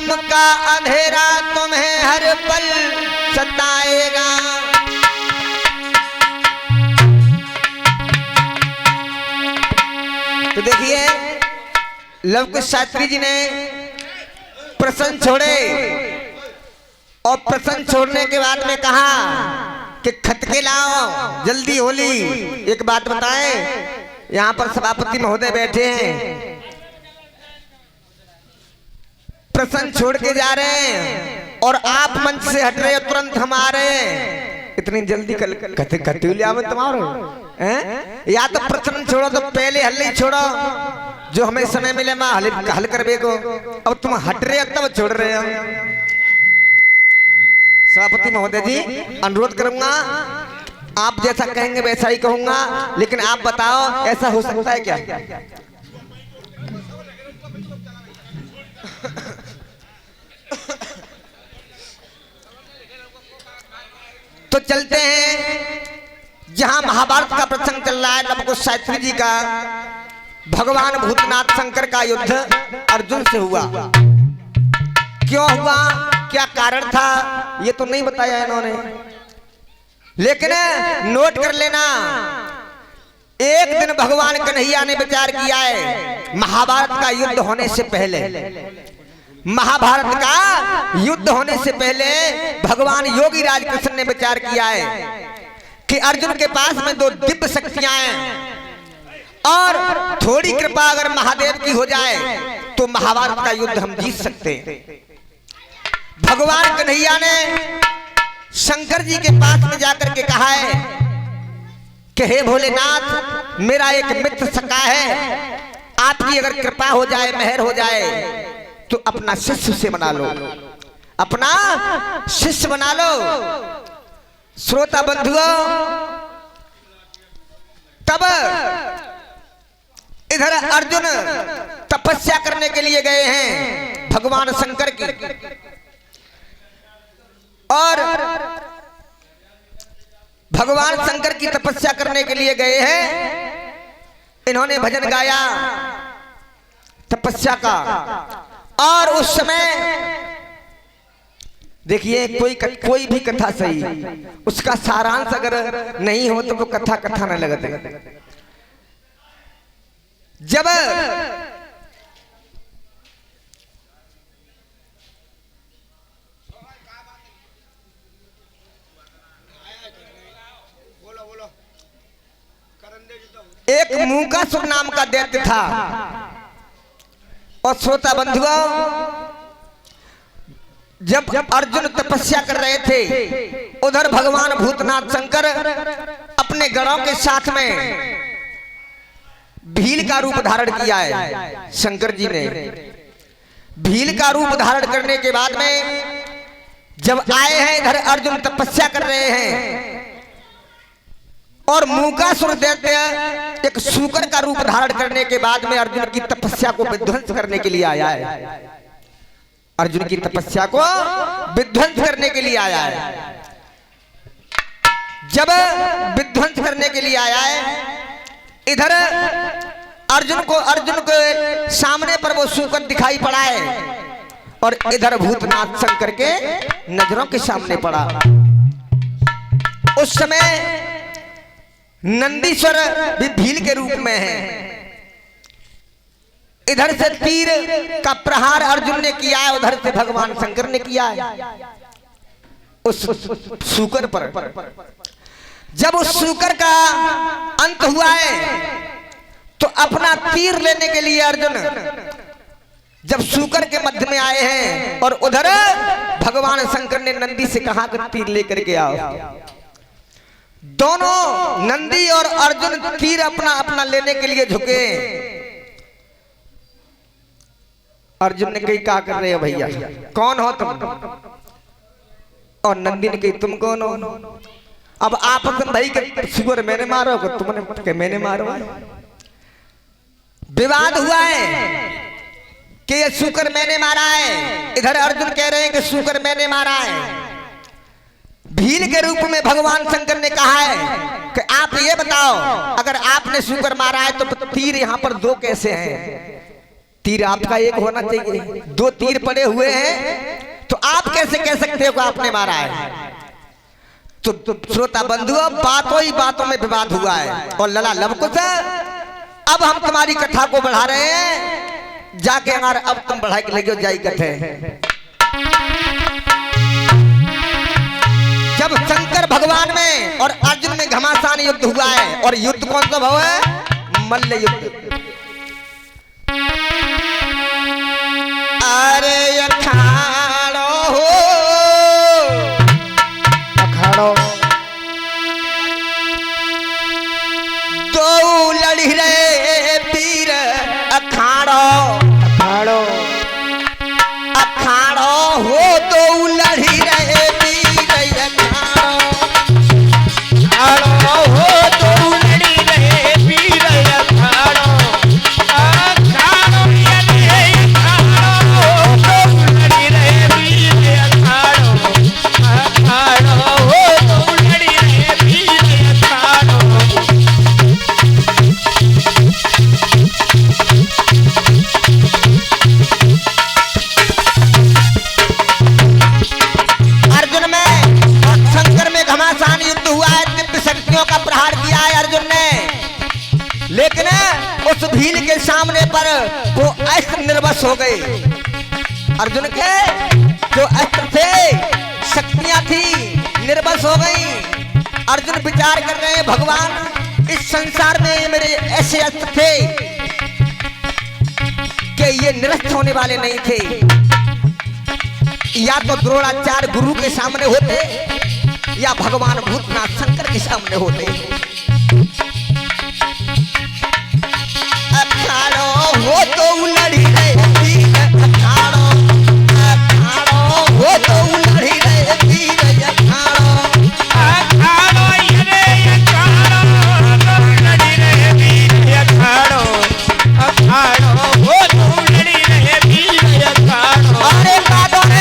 गम का अंधेरा तुम्हें हर पल सताएगा। तो देखिए लव कुश शास्त्री जी ने प्रसन्न छोड़े और प्रसन्न छोड़ने के बाद में कहा कि खत के लाओ जल्दी होली। एक बात बताएं, यहाँ पर सभापति महोदय बैठे हैं, प्रसन्न छोड़ के जा रहे हैं और आप मंच से हट रहे हो, तुरंत हम आ रहे हैं। इतनी जल्दी तुम्हारो या तो प्रसन्न छोड़ो तो पहले हल नहीं छोड़ो, जो हमें समय मिले माँ हल कर बेको। अब तुम हट रहे हो तब छोड़ रहे हो। सभापति महोदय जी अनुरोध करूंगा, आप जैसा कहेंगे वैसा ही कहूंगा, लेकिन आप बताओ ऐसा हो सकता है क्या? तो चलते हैं जहां महाभारत का प्रसंग चल रहा है। लव कुश शास्त्री जी का भगवान भूतनाथ शंकर का युद्ध अर्जुन से हुआ। क्यों हुआ, क्या कारण था, ये तो नहीं बताया इन्होंने, लेकिन नोट कर लेना। एक दिन भगवान कन्हैया ने विचार किया है, महाभारत का युद्ध होने से पहले, महाभारत का युद्ध होने से पहले भगवान योगी राज कृष्ण ने विचार किया है कि अर्जुन के पास में दो दिव्य शक्तियां हैं और थोड़ी कृपा अगर महादेव की हो जाए तो महाभारत का युद्ध हम जीत सकते हैं। भगवान कन्हैया ने शंकर जी के पास में जाकर के कहा है कि हे भोलेनाथ, मेरा एक मित्र सखा है, आपकी अगर कृपा हो जाए, मेहर हो जाए तो अपना शिष्य से बना लो, अपना शिष्य बना लो। श्रोता बंधुओं, तब इधर अर्जुन तपस्या करने के लिए गए हैं भगवान शंकर की, और भगवान शंकर की तपस्या करने के लिए गए हैं। इन्होंने भजन गाया तपस्या का, और उस समय देखिए कोई भी कथा सही, उसका सारांश अगर नहीं हो तो वो कथा कथा न लगते। जब एक मूकासुर नाम का दैत्य था, और श्रोता बंधुओं, जब अर्जुन तपस्या कर रहे थे उधर भगवान भूतनाथ शंकर अपने गणों के साथ में भील का रूप धारण किया है। शंकर जी ने भील का रूप धारण करने के बाद में जब आए हैं इधर, अर्जुन तपस्या कर रहे हैं और मूकासुर दैत्य एक शूकर का रूप धारण करने के बाद में अर्जुन की तपस्या को विध्वंस करने के लिए आया है। अर्जुन की तपस्या को विध्वंस करने के लिए आया है। जब विध्वंस करने के लिए आया है, इधर अर्जुन को सामने पर वो शूकर दिखाई पड़ा है, और इधर भूतनाथ शंकर के नजरों के सामने पड़ा। उस समय नंदीश्वर भी भील के रूप में है। इधर से तीर का प्रहार अर्जुन ने किया है, उधर से भगवान शंकर ने किया है उस शूकर पर। जब उस शूकर का अंत हुआ है तो अपना तीर लेने के लिए अर्जुन जब शूकर के मध्य में आए हैं, और उधर भगवान शंकर ने नंदी से कहा कि तीर लेकर के आओ। दोनों नंदी और अर्जुन तीर अपना अपना लेने के लिए झुके। अर्जुन ने कही क्या कर रहे हो भैया, कौन हो तुम? और नंदी ने कही तुम कौन हो? अब आपस में भाई के शुगर मैंने मारो को तुमने मैंने मारो। विवाद हुआ है कि ये शुकर मैंने मारा है, इधर अर्जुन कह रहे हैं कि शुकर मैंने मारा है। भील के रूप में भगवान शंकर ने कहा है कि आप ये बताओ, अगर आपने शुकर मारा है तो तीर यहाँ पर दो कैसे हैं? तीर आपका एक होना चाहिए, दो तीर पड़े हुए हैं तो आप कैसे कह सकते हो कि आपने मारा है? तो श्रोता बंधुओं, बातों ही बातों में विवाद हुआ है और लला लवकुश। अब हम तुम्हारी कथा को बढ़ा रहे हैं, जाके हमारा अब तुम बढ़ा के लगे जाई कथे। जब शंकर भगवान में और अर्जुन में घमासान युद्ध हुआ है, और युद्ध कौन सा भाव है? मल्ल युद्ध। अरे अखाड़ो हो, अखाड़ो दो लड़ी रे पीर, अखाड़ो अखाड़ो अखाड़ो हो, दो लड़ी रे पीर, अखाड़ो अखाड़ो हो, दो लड़ी रे पीर, अखाड़ो अखाड़ो ये अखाड़ो, दो लड़ी रे पीर, अखाड़ो अखाड़ो हो, दो लड़ी रे पीर, अखाड़ो। अर्जुन में और शंकर में घमासान युद्ध हुआ है, दिव्य शक्तियों का प्रहार किया है अर्जुन ने, लेकिन उस भील के सामने पर वो अस्त्र निर्वश हो गए। अर्जुन के जो अस्त्र थे, शक्तियां थी, निर्वश हो गई। अर्जुन विचार कर रहे हैं, भगवान इस संसार में मेरे ऐसे अस्त्र थे कि ये निरस्त होने वाले नहीं थे। या तो द्रोणाचार्य गुरु के सामने होते, या भगवान भूतनाथ शंकर के सामने होते। अखाड़ो हो तो लड़ी रे पीर, अखाड़ो अखाड़ो हो तो लड़ी रे पीर, अखाड़ो अखाड़ो ये अखाड़ो, तो लड़ी रे पीर, अखाड़ो अखाड़ो हो तो लड़ी रे पीर, अखाड़ो। अरे बातों ने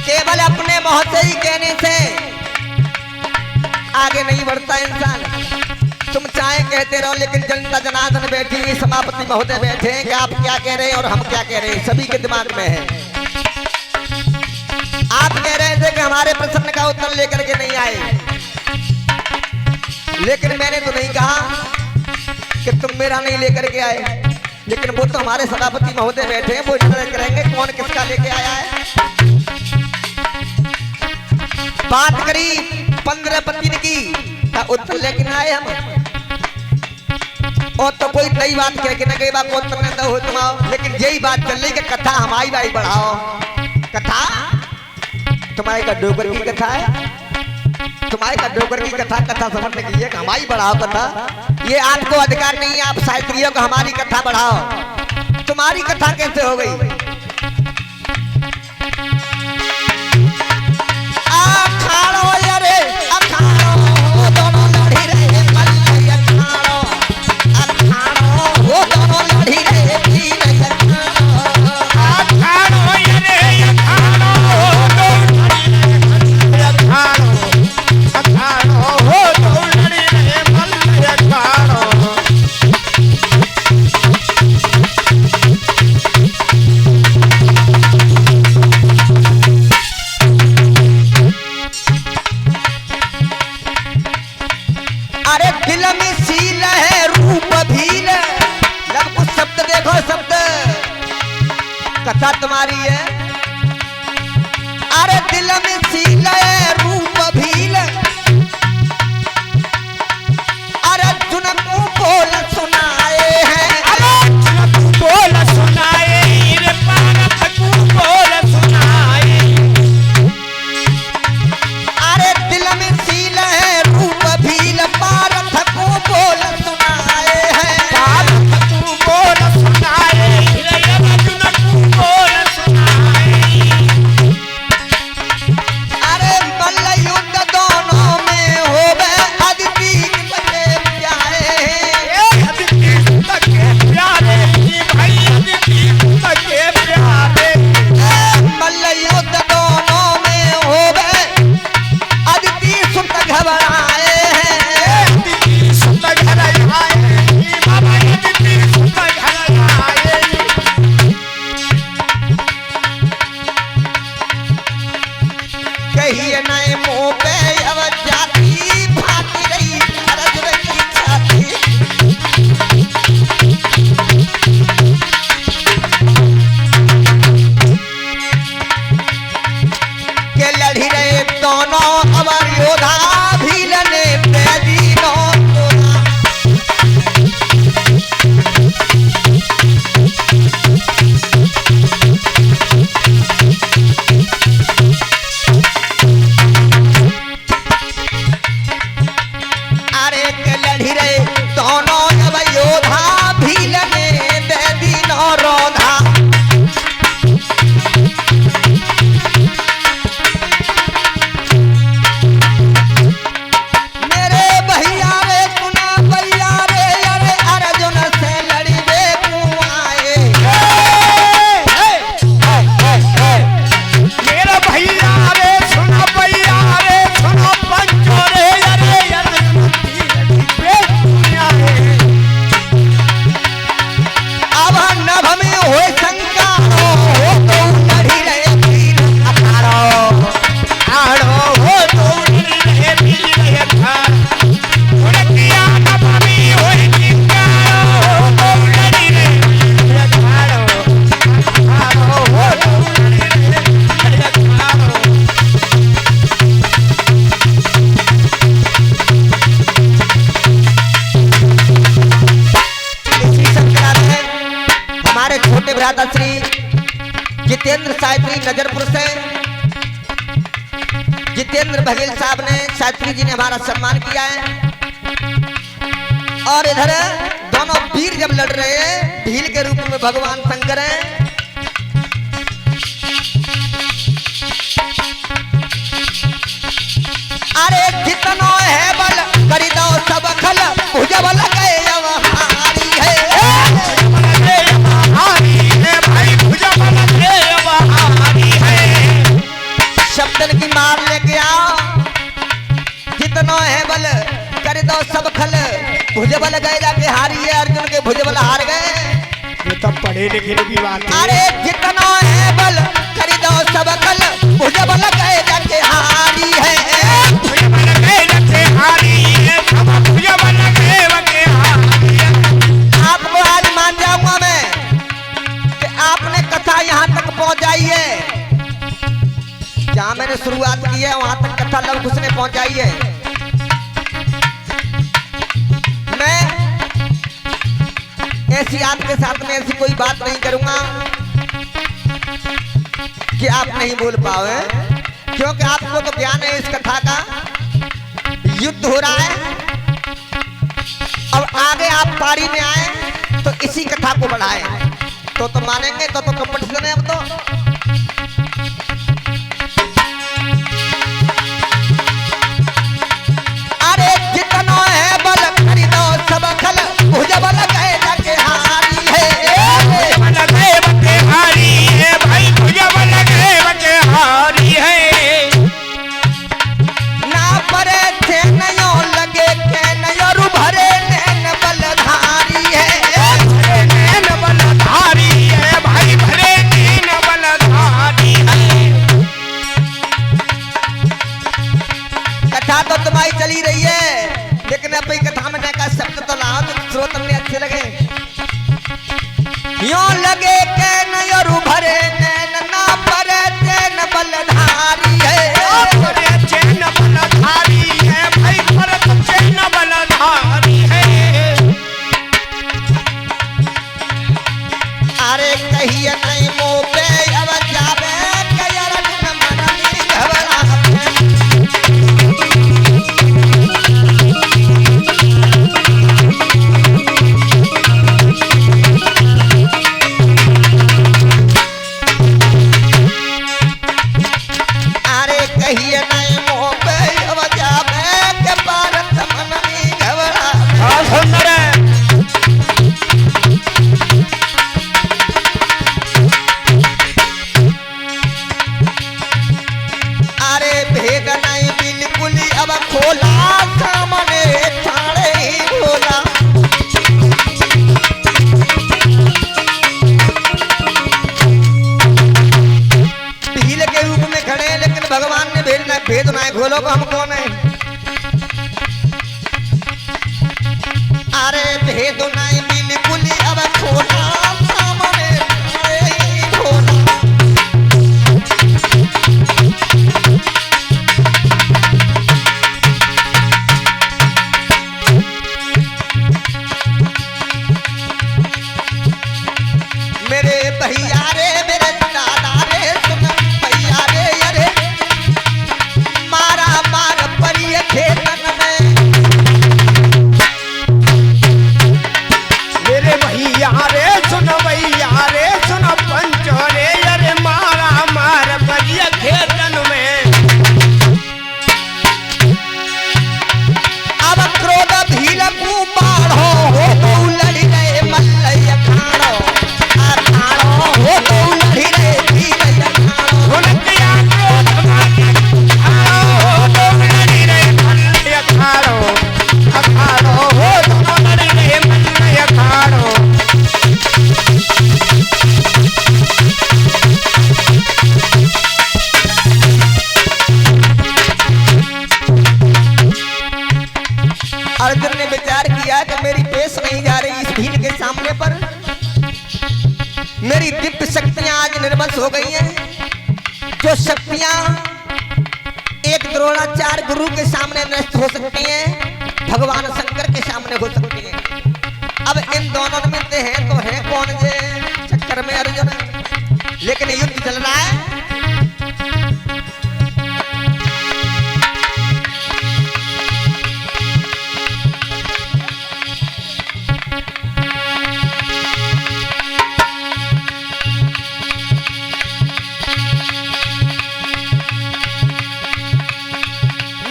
केवल अपने मुंह से ही कहने से आगे नहीं बढ़ता इंसान। तुम चाहे कहते रहो, लेकिन जनता जनार्दन बैठी, सभापति महोदय बैठे हैं कि आप क्या कह रहे हैं और हम क्या कह रहे हैं, सभी के दिमाग में है। आप कह रहे थे कि हमारे प्रश्न का उत्तर लेकर के नहीं आए, लेकिन मैंने तो नहीं कहा कि तुम मेरा नहीं लेकर के आए, लेकिन वो तो हमारे सभापति महोदय बैठे हैं, वो निर्णय करेंगे कौन किसका लेके आया है। बात करी 15 पति की, उत्तर लेकिन आए हम, और तो कोई नई बात कह के न कई बात उत्तर न हो तुम आओ, लेकिन यही बात चल रही कि कथा हमारी भाई बढ़ाओ। कथा तुम्हारे का डोगर की कथा है, तुम्हारे का डोगर की कथा, कथा समझने की है कि हमारी बढ़ाओ कथा। ये आपको अधिकार नहीं है, आप साहित्रियों को हमारी कथा बढ़ाओ। तुम्हारी कथा कैसे हो गई? अखाड़ो यारे अखाड़ो, दोनों लड़ी रे पीर, अखाड़ो अखाड़ो हो, दोनों लड़ी रे पीर, अखाड़ो यारे अखाड़ो, दोनों लड़ी रे अखाड़ो अखाड़ो हो, दोनों लड़ी रे पीर, अखाड़ो। अरे दिल में सील है रूप भील, जब कुछ शब्द देखो, शब्द कथा तुम्हारी है। अरे दिल में सील है रूप भील, अरे अर्जुन को बोल सुनाए हैं, अरे अर्जुन को बोल सुनाए, रे पारथ को बोल सुनाए। अरे दिल में सील है रूप भील, पारथ को बोल सुनाए हैं, पारथ को बोल सुनाए, रे अर्जुन को बोल सुनाए। अरे कहिए नए मुंह पे अब जाती भाती रही अरजुन की छाती। के लड़ी रहे दोनों अमर योद्धा भीलने पे दीनों अरे के लड़ी रहे दोनों अमर योद्धा भीलने पे दीनों रोधा। छोटे भ्राता श्री जितेंद्र शास्त्री नजरपुर से जितेंद्र बघेल साहब ने शास्त्री जी ने हमारा सम्मान किया है। और इधर दोनों वीर जब लड़ रहे हैं भील के रूप में भगवान शंकर हैं। अरे जितना है बल करी दो सब खल भुजबल गए हारी है शब्दन की मार लेके आओ जितना है बल कर दो सब खल भुजबल गए जाके हारी है। अर्जुन के भुजबल हार गए ये तो पढ़े लिखे की बात है। अरे जितना है बल कर दो सब खल भुजबल गए जाके हारी है भुजबल गए जाके हारी है भुजबल गए जाके हारी है। आपको आज मान जाऊंगा मैं कि आपने कथा यहाँ तक पहुंचाई है जहां मैंने शुरुआत की है वहां तक कथा लव कुछ ने पहुंचाई है। मैं ऐसी आपके साथ में ऐसी कोई बात नहीं करूंगा कि आप नहीं बोल पाओ क्योंकि आपको तो ज्ञान है इस कथा का। युद्ध हो रहा है अब आगे आप पारी में आए तो इसी कथा को बढ़ाएं तो मानेंगे तो कंपटीशन है अब तो। सब खल भुजबल गए जाके हारी है भुजबल गए जाके हारी है भाई भुजबल गए जाके हारी है। ना परे थे नयो लगे के नयो भरे नैन बलधारी है नैन बलधारी है भाई भरे नैन बलधारी है। कथा तो तुम्हारी चली रही है लेकिन अब कथा में का शब्द तो लाओ तो स्रोत हमने अच्छे लगे। यूं लगे के नयरु भरे नैन ना परे चैन बलधारी है परे चैन बलधारी है भाई भरत चैन बलधारी है। अरे कहिए नहीं मुंह पे अब जावे कयर मन में घबरा भेद ना खोलो को हम कौन है। अरे भेद नहीं बिल्कुल अब खोला सामने खोला। मेरे भैया रे मेरे दादा रे सुन भैया रे अरे मारा मार परिय खेतन में। मेरे भैया रे सुन पंचो रे अरे मारा मार बजिया खेतन में। अब क्रोध भील को बाढ़ो हो तो लड़ी गए मल्लय खाड़ो अखाड़ो हो तो लड़ी गए भील खाड़ो। हुनकिया क्रोध माने खाड़ो हो तो लड़ी रे मल्लय खाड़ो अखाड़ो हो तो लड़ी रे मल्लय खाड़ो। अर्जुन ने विचार किया कि मेरी पेश नहीं जा रही इस भील के सामने पर। मेरी दिव्य शक्तियां आज निर्वंश हो गई हैं। जो शक्तियां एक द्रोणाचार्य गुरु के सामने नष्ट हो सकती हैं भगवान शंकर के सामने हो सकती हैं। अब इन दोनों में से हैं तो है कौन जे चक्कर में अर्जुन। लेकिन युद्ध चल रहा है।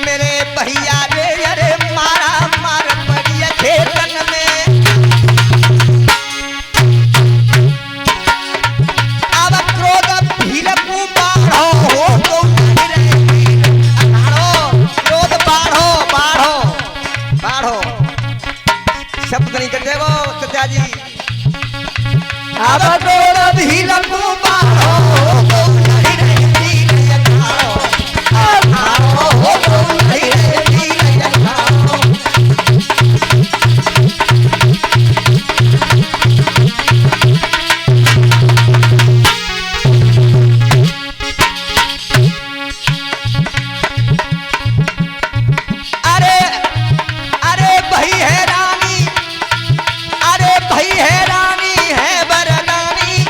मेरे भैया रे अरे मारा मार बढ़िया खेतन में। अब क्रोध भील को बाढ़ो हो तो क्रोध बाढ़ो बाढ़ो बाढ़ो शब्द नहीं कर देगो सत्या जी। अब क्रोध भील को बाढ़ो हो तो है रानी है वरदानी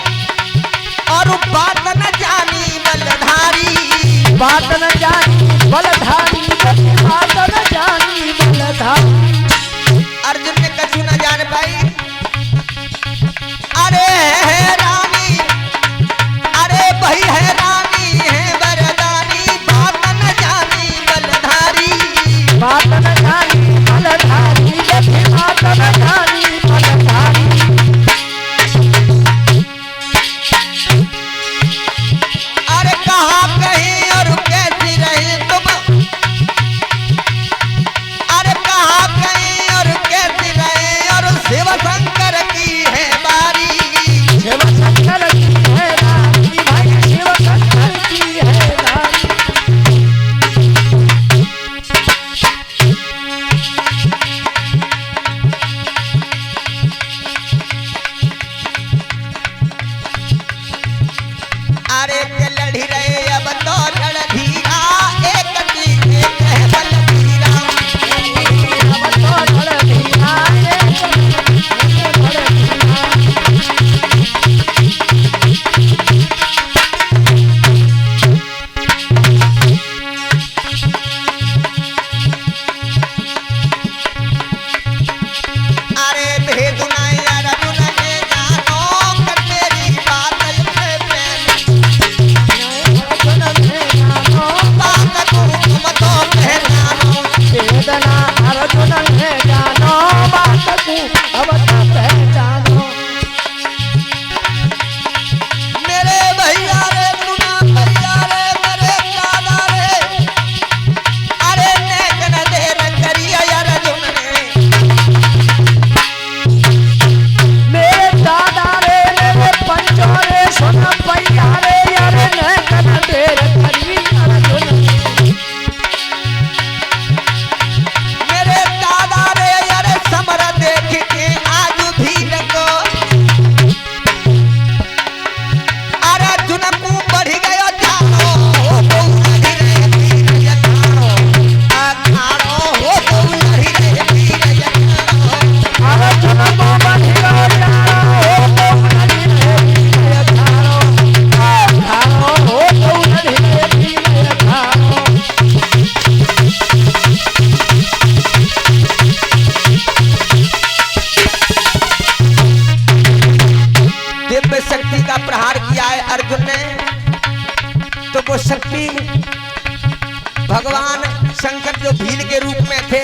शक्ति भगवान शंकर जो भील के रूप में थे,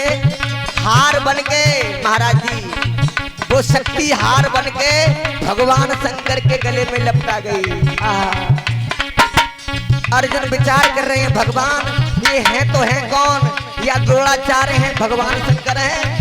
हार बन के महाराज जी वो शक्ति हार बन के भगवान शंकर के गले में लपटा गई। अर्जुन विचार कर रहे हैं भगवान ये हैं तो हैं कौन, या द्रोणाचार्य हैं भगवान शंकर हैं।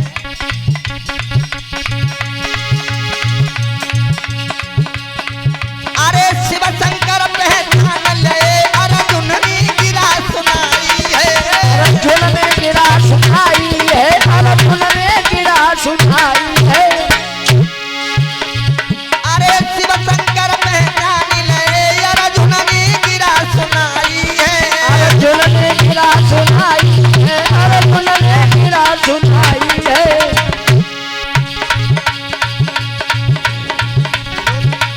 अरे शिव शंकर पहचान ले, अर्जुन ने गिरा सुनाई है, अर्जुन ने गिरा सुनाई है, अर्जुन ने गिरा सुनाई है। अरे शिव शंकर पहचान ले, अर्जुन ने गिरा सुनाई है, अर्जुन ने गिरा सुनाई है, अर्जुन ने गिरा सुनाई है।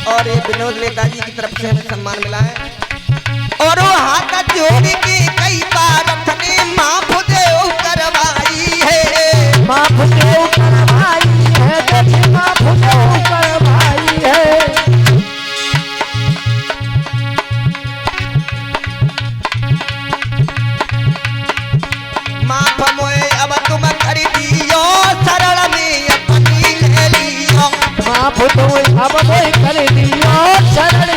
और ये विनोद नेताजी की तरफ से हमें सम्मान मिला है। और वो हाथ जोड़ के कई बार अपने माफ देव करवाई है, माफ देव करवाई है, देख माफ देव करवाई है। माफ मोए अब तुम कर दियो, शरण में अपनी ले लियो, माफ तो अब कोई कर दियो, शरण